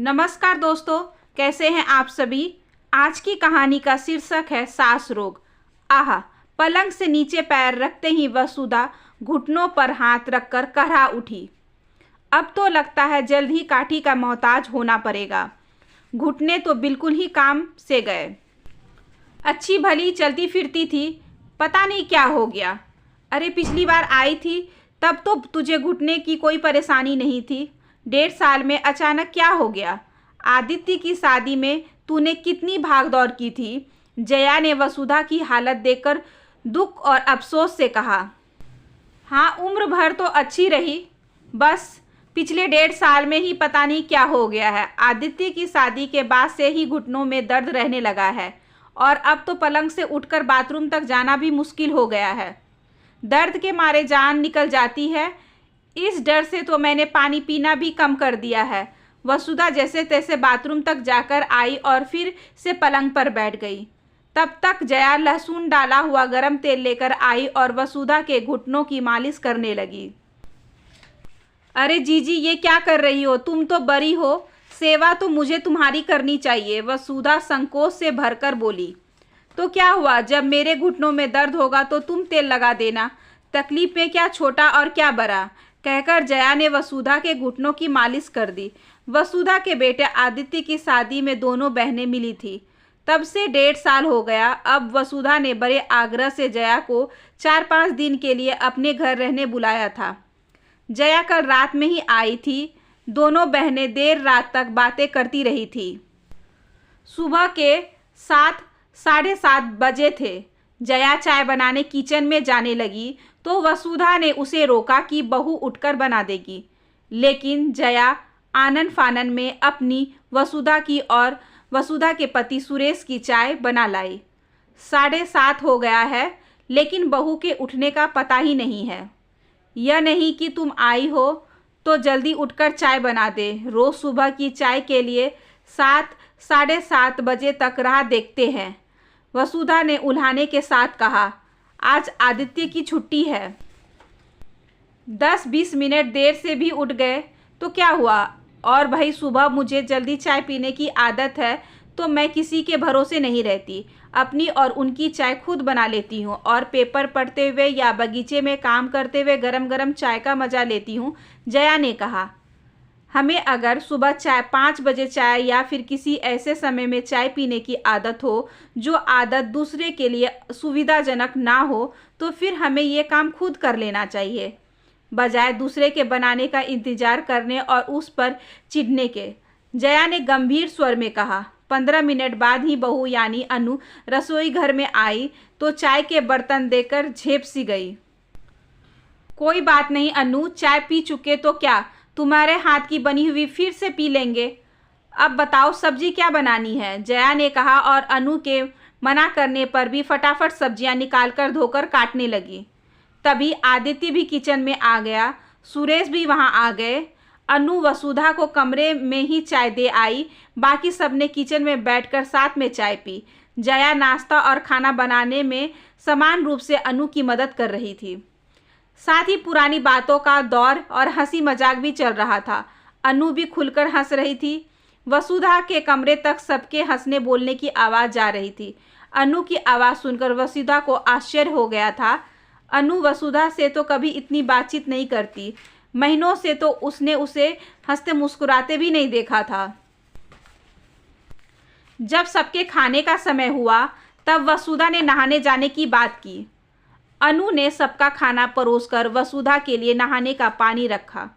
नमस्कार दोस्तों, कैसे हैं आप सभी। आज की कहानी का शीर्षक है सास रोग। आहा, पलंग से नीचे पैर रखते ही वसुधा घुटनों पर हाथ रखकर कहरा उठी। अब तो लगता है जल्द ही काठी का मोहताज होना पड़ेगा। घुटने तो बिल्कुल ही काम से गए। अच्छी भली चलती फिरती थी, पता नहीं क्या हो गया। अरे पिछली बार आई थी तब तो तुझे घुटने की कोई परेशानी नहीं थी। 1.5 साल में अचानक क्या हो गया। आदित्य की शादी में तूने कितनी भागदौड़ की थी। जया ने वसुधा की हालत देखकर दुख और अफसोस से कहा। हाँ, उम्र भर तो अच्छी रही, बस पिछले 1.5 साल में ही पता नहीं क्या हो गया है। आदित्य की शादी के बाद से ही घुटनों में दर्द रहने लगा है और अब तो पलंग से उठकर बाथरूम तक जाना भी मुश्किल हो गया है। दर्द के मारे जान निकल जाती है। इस डर से तो मैंने पानी पीना भी कम कर दिया है। वसुधा जैसे तैसे बाथरूम तक जाकर आई और फिर से पलंग पर बैठ गई। तब तक जया लहसुन डाला हुआ गरम तेल लेकर आई और वसुधा के घुटनों की मालिश करने लगी। अरे जीजी, ये क्या कर रही हो? तुम तो बड़ी हो, सेवा तो मुझे तुम्हारी करनी चाहिए, वसुधा संकोच से भरकर बोली। तो क्या हुआ, जब मेरे घुटनों में दर्द होगा तो तुम तेल लगा देना, तकलीफ में क्या छोटा और क्या बड़ा, कहकर जया ने वसुधा के घुटनों की मालिश कर दी। वसुधा के बेटे आदित्य की शादी में दोनों बहनें मिली थी। तब से 1.5 साल हो गया। अब वसुधा ने बड़े आग्रह से जया को 4-5 दिन के लिए अपने घर रहने बुलाया था। जया कल रात में ही आई थी। दोनों बहनें देर रात तक बातें करती रही थी। सुबह के 7-7:30 बजे थे। जया चाय बनाने किचन में जाने लगी तो वसुधा ने उसे रोका कि बहू उठकर बना देगी, लेकिन जया आनन फानन में अपनी वसुधा की और वसुधा के पति सुरेश की चाय बना लाई। 7:30 हो गया है, लेकिन बहू के उठने का पता ही नहीं है। यह नहीं कि तुम आई हो तो जल्दी उठकर चाय बना दे। रोज सुबह की चाय के लिए 7-7:30 बजे तक राह देखते हैं, वसुधा ने उल्हाने के साथ कहा। आज आदित्य की छुट्टी है। 10-20 मिनट देर से भी उठ गए तो क्या हुआ। और भाई, सुबह मुझे जल्दी चाय पीने की आदत है तो मैं किसी के भरोसे नहीं रहती। अपनी और उनकी चाय खुद बना लेती हूँ और पेपर पढ़ते हुए या बगीचे में काम करते हुए गरम गरम चाय का मज़ा लेती हूँ, जया ने कहा। हमें अगर सुबह 5 बजे चाय या फिर किसी ऐसे समय में चाय पीने की आदत हो जो आदत दूसरे के लिए सुविधाजनक ना हो, तो फिर हमें ये काम खुद कर लेना चाहिए, बजाय दूसरे के बनाने का इंतज़ार करने और उस पर चिढ़ने के, जया ने गंभीर स्वर में कहा। 15 मिनट बाद ही बहू यानी अनु रसोई घर में आई तो चाय के बर्तन देकर झेप सी गई। कोई बात नहीं अनु, चाय पी चुके तो क्या, तुम्हारे हाथ की बनी हुई फिर से पी लेंगे। अब बताओ सब्जी क्या बनानी है, जया ने कहा और अनु के मना करने पर भी फटाफट सब्जियां निकालकर धोकर काटने लगी। तभी आदित्य भी किचन में आ गया। सुरेश भी वहां आ गए। अनु वसुधा को कमरे में ही चाय दे आई। बाकी सबने किचन में बैठकर साथ में चाय पी। जया नाश्ता और खाना बनाने में समान रूप से अनु की मदद कर रही थी। साथ ही पुरानी बातों का दौर और हंसी मजाक भी चल रहा था। अनु भी खुलकर हंस रही थी। वसुधा के कमरे तक सबके हंसने बोलने की आवाज़ जा रही थी। अनु की आवाज़ सुनकर वसुधा को आश्चर्य हो गया था। अनु वसुधा से तो कभी इतनी बातचीत नहीं करती। महीनों से तो उसने उसे हंसते मुस्कुराते भी नहीं देखा था। जब सबके खाने का समय हुआ तब वसुधा ने नहाने जाने की बात की। अनु ने सबका खाना परोसकर वसुधा के लिए नहाने का पानी रखा।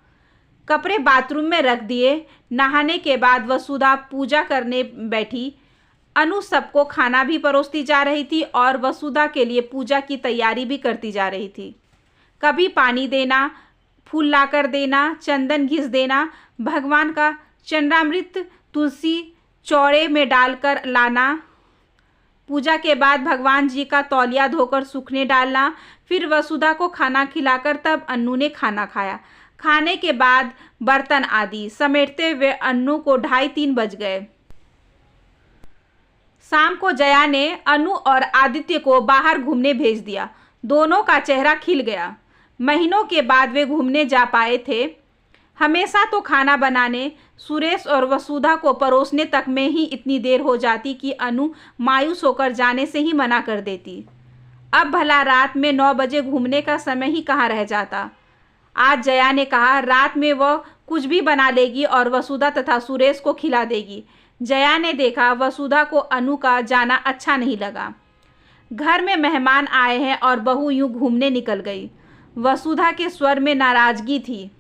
कपड़े बाथरूम में रख दिए। नहाने के बाद वसुधा पूजा करने बैठी। अनु सबको खाना भी परोसती जा रही थी और वसुधा के लिए पूजा की तैयारी भी करती जा रही थी। कभी पानी देना, फूल लाकर देना, चंदन घिस देना, भगवान का चंद्रामृत तुलसी चौड़े में डालकर लाना, पूजा के बाद भगवान जी का तौलिया धोकर सूखने डालना, फिर वसुधा को खाना खिलाकर तब अनु ने खाना खाया। खाने के बाद बर्तन आदि समेटते हुए अनु को 2:30-3 बज गए। शाम को जया ने अनु और आदित्य को बाहर घूमने भेज दिया। दोनों का चेहरा खिल गया। महीनों के बाद वे घूमने जा पाए थे। हमेशा तो खाना बनाने, सुरेश और वसुधा को परोसने तक में ही इतनी देर हो जाती कि अनु मायूस होकर जाने से ही मना कर देती। अब भला रात में 9 बजे घूमने का समय ही कहाँ रह जाता। आज जया ने कहा रात में वह कुछ भी बना लेगी और वसुधा तथा सुरेश को खिला देगी। जया ने देखा वसुधा को अनु का जाना अच्छा नहीं लगा। घर में मेहमान आए हैं और बहू यूं घूमने निकल गई। वसुधा के स्वर में नाराजगी थी।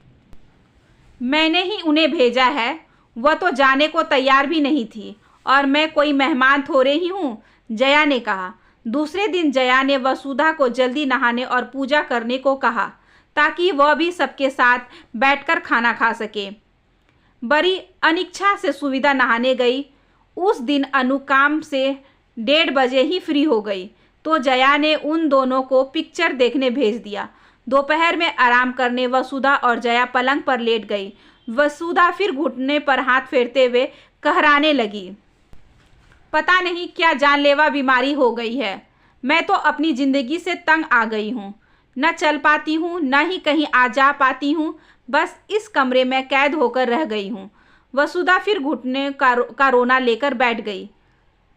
मैंने ही उन्हें भेजा है, वह तो जाने को तैयार भी नहीं थी और मैं कोई मेहमान थोड़े ही हूँ, जया ने कहा। दूसरे दिन जया ने वसुधा को जल्दी नहाने और पूजा करने को कहा ताकि वह भी सबके साथ बैठकर खाना खा सके। बड़ी अनिच्छा से सुविधा नहाने गई। उस दिन अनु काम से 1:30 बजे ही फ्री हो गई तो जया ने उन दोनों को पिक्चर देखने भेज दिया। दोपहर में आराम करने वसुधा और जया पलंग पर लेट गई। वसुधा फिर घुटने पर हाथ फेरते हुए कहराने लगी, पता नहीं क्या जानलेवा बीमारी हो गई है। मैं तो अपनी ज़िंदगी से तंग आ गई हूँ। न चल पाती हूँ, न ही कहीं आ जा पाती हूँ। बस इस कमरे में कैद होकर रह गई हूँ। वसुधा फिर घुटने का रोना लेकर बैठ गई।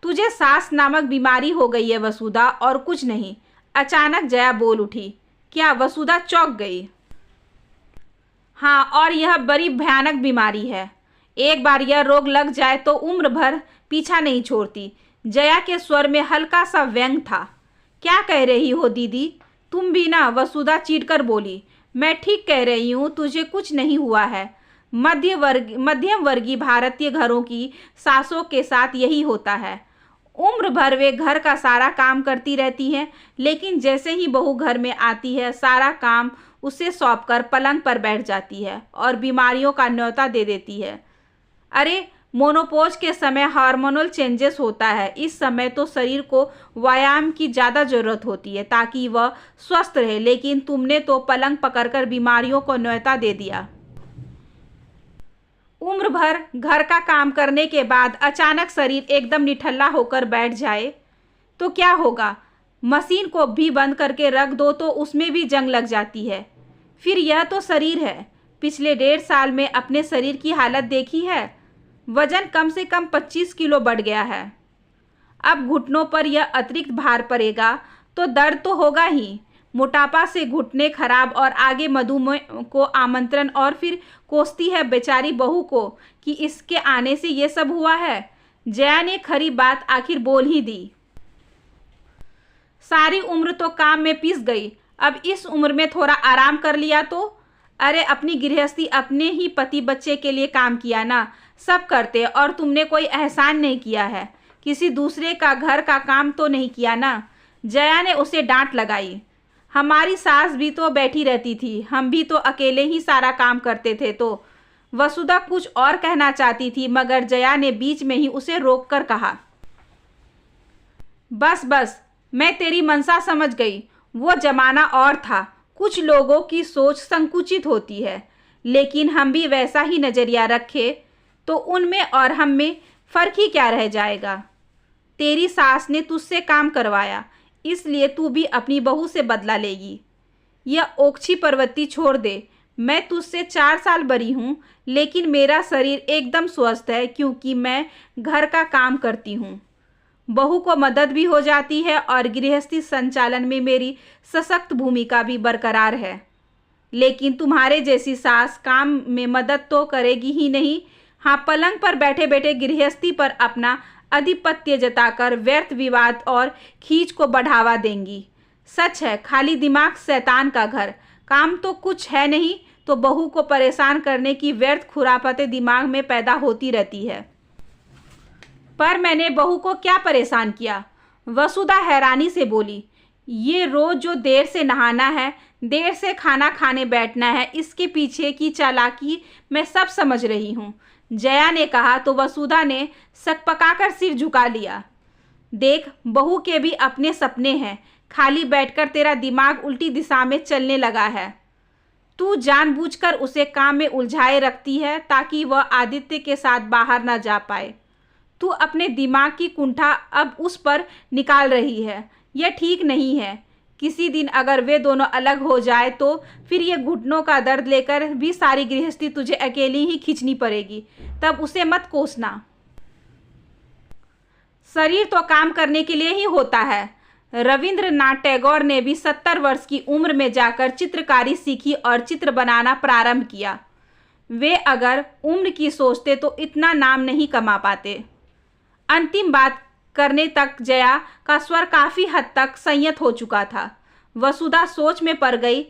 तुझे सांस नामक बीमारी हो गई है वसुधा, और कुछ नहीं। अचानक जया बोल उठी। क्या? वसुधा चौंक गई। हाँ, और यह बड़ी भयानक बीमारी है। एक बार यह रोग लग जाए तो उम्र भर पीछा नहीं छोड़ती। जया के स्वर में हल्का सा व्यंग था। क्या कह रही हो दीदी? तुम भी ना, वसुधा चीढ़कर बोली। मैं ठीक कह रही हूँ, तुझे कुछ नहीं हुआ है। मध्यम वर्गीय भारतीय घरों की सासों के साथ यही होता है। उम्र भर वे घर का सारा काम करती रहती हैं, लेकिन जैसे ही बहू घर में आती है सारा काम उसे सौंपकर पलंग पर बैठ जाती है और बीमारियों का न्योता दे देती है। अरे, मोनोपोज के समय हार्मोनल चेंजेस होता है। इस समय तो शरीर को व्यायाम की ज़्यादा ज़रूरत होती है ताकि वह स्वस्थ रहे, लेकिन तुमने तो पलंग पकड़कर बीमारियों को न्योता दे दिया। उम्र भर घर का काम करने के बाद अचानक शरीर एकदम निठल्ला होकर बैठ जाए तो क्या होगा? मशीन को भी बंद करके रख दो तो उसमें भी जंग लग जाती है। फिर यह तो शरीर है। पिछले 1.5 साल में अपने शरीर की हालत देखी है। वजन कम से कम 25 किलो बढ़ गया है। अब घुटनों पर यह अतिरिक्त भार पड़ेगा तो दर्द तो होगा ही। मोटापा से घुटने खराब और आगे मधुमेह को आमंत्रण, और फिर कोसती है बेचारी बहू को कि इसके आने से ये सब हुआ है। जया ने खरी बात आखिर बोल ही दी। सारी उम्र तो काम में पिस गई, अब इस उम्र में थोड़ा आराम कर लिया तो? अरे, अपनी गृहस्थी अपने ही पति बच्चे के लिए काम किया ना, सब करते, और तुमने कोई एहसान नहीं किया है। किसी दूसरे का घर का काम तो नहीं किया ना। जया ने उसे डांट लगाई। हमारी सास भी तो बैठी रहती थी, हम भी तो अकेले ही सारा काम करते थे। तो वसुधा कुछ और कहना चाहती थी मगर जया ने बीच में ही उसे रोककर कहा, बस बस, मैं तेरी मनसा समझ गई। वो जमाना और था। कुछ लोगों की सोच संकुचित होती है, लेकिन हम भी वैसा ही नज़रिया रखे तो उनमें और हम में फ़र्क ही क्या रह जाएगा। तेरी सास ने तुझसे काम करवाया, इसलिए तू भी अपनी बहू से बदला लेगी। यह ओछी प्रवृत्ति छोड़ दे। मैं तुझसे 4 साल बड़ी हूँ, लेकिन मेरा शरीर एकदम स्वस्थ है क्योंकि मैं घर का काम करती हूँ। बहू को मदद भी हो जाती है और गृहस्थी संचालन में मेरी सशक्त भूमिका भी बरकरार है। लेकिन तुम्हारे जैसी सास काम में मदद तो करेगी ही नहीं, हाँ, पलंग पर बैठे बैठे गृहस्थी पर अपना आधिपत्य जताकर व्यर्थ विवाद और खींच को बढ़ावा देंगी। सच है, खाली दिमाग शैतान का घर। काम तो कुछ है नहीं तो बहू को परेशान करने की व्यर्थ खुरापतें दिमाग में पैदा होती रहती है। पर मैंने बहू को क्या परेशान किया? वसुधा हैरानी से बोली। ये रोज जो देर से नहाना है, देर से खाना खाने बैठना है, इसके पीछे की चालाकी मैं सब समझ रही हूँ, जया ने कहा तो वसुधा ने सकपकाकर सिर झुका लिया। देख, बहू के भी अपने सपने हैं, खाली बैठकर तेरा दिमाग उल्टी दिशा में चलने लगा है। तू जानबूझकर उसे काम में उलझाए रखती है ताकि वह आदित्य के साथ बाहर ना जा पाए। तू अपने दिमाग की कुंठा अब उस पर निकाल रही है। यह ठीक नहीं है। किसी दिन अगर वे दोनों अलग हो जाए तो फिर ये घुटनों का दर्द लेकर भी सारी गृहस्थी तुझे अकेली ही खींचनी पड़ेगी, तब उसे मत कोसना। शरीर तो काम करने के लिए ही होता है। रविंद्रनाथ टैगोर ने भी 70 वर्ष की उम्र में जाकर चित्रकारी सीखी और चित्र बनाना प्रारंभ किया। वे अगर उम्र की सोचते तो इतना नाम नहीं कमा पाते। अंतिम बात करने तक जया का स्वर काफी हद तक संयत हो चुका था। वसुधा सोच में पड़ गई।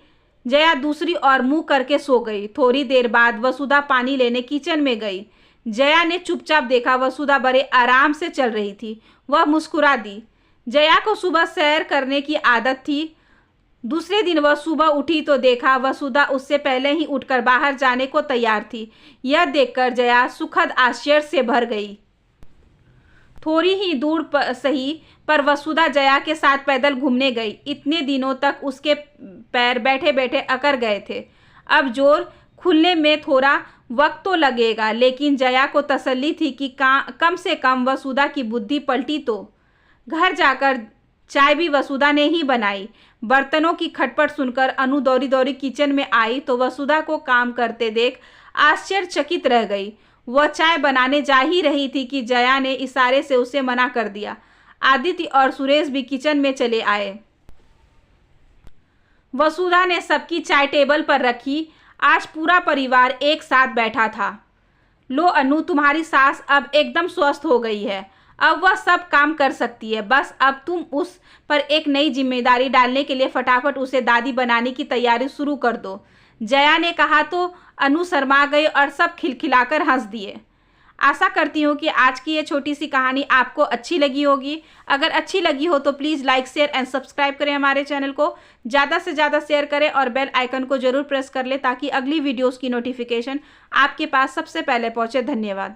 जया दूसरी ओर मुंह करके सो गई। थोड़ी देर बाद वसुधा पानी लेने किचन में गई। जया ने चुपचाप देखा। वसुधा बड़े आराम से चल रही थी। वह मुस्कुरा दी। जया को सुबह सैर करने की आदत थी। दूसरे दिन वह सुबह उठी तो देखा वसुधा उससे पहले ही उठकर बाहर जाने को तैयार थी। यह देखकर जया सुखद आश्चर्य से भर गई। थोड़ी ही दूर सही पर वसुधा जया के साथ पैदल घूमने गई। इतने दिनों तक उसके पैर बैठे बैठे अकड़ गए थे। अब जोर खुलने में थोड़ा वक्त तो लगेगा, लेकिन जया को तसल्ली थी कि कम से कम वसुधा की बुद्धि पलटी तो। घर जाकर चाय भी वसुधा ने ही बनाई। बर्तनों की खटपट सुनकर अनु दौड़ी दौड़ी किचन में आई तो वसुधा को काम करते देख आश्चर्यचकित रह गई। वह चाय बनाने जा ही रही थी कि जया ने इशारे से उसे मना कर दिया। आदित्य और सुरेश भी किचन में चले आए। वसुधा ने सबकी चाय टेबल पर रखी। आज पूरा परिवार एक साथ बैठा था। लो अनु, तुम्हारी सास अब एकदम स्वस्थ हो गई है। अब वह सब काम कर सकती है। बस अब तुम उस पर एक नई जिम्मेदारी डालने के लिए फटाफट उसे दादी बनाने की तैयारी शुरू कर दो। जया ने कहा तो अनु शर्मा गई और सब खिलखिलाकर हंस दिए। आशा करती हूँ कि आज की ये छोटी सी कहानी आपको अच्छी लगी होगी। अगर अच्छी लगी हो तो please like share and subscribe करें हमारे चैनल को। ज़्यादा से ज़्यादा शेयर करें और बेल आइकन को ज़रूर प्रेस कर लें ताकि अगली वीडियोज़ की नोटिफिकेशन आपके पास सबसे पहले पहुँचे। धन्यवाद।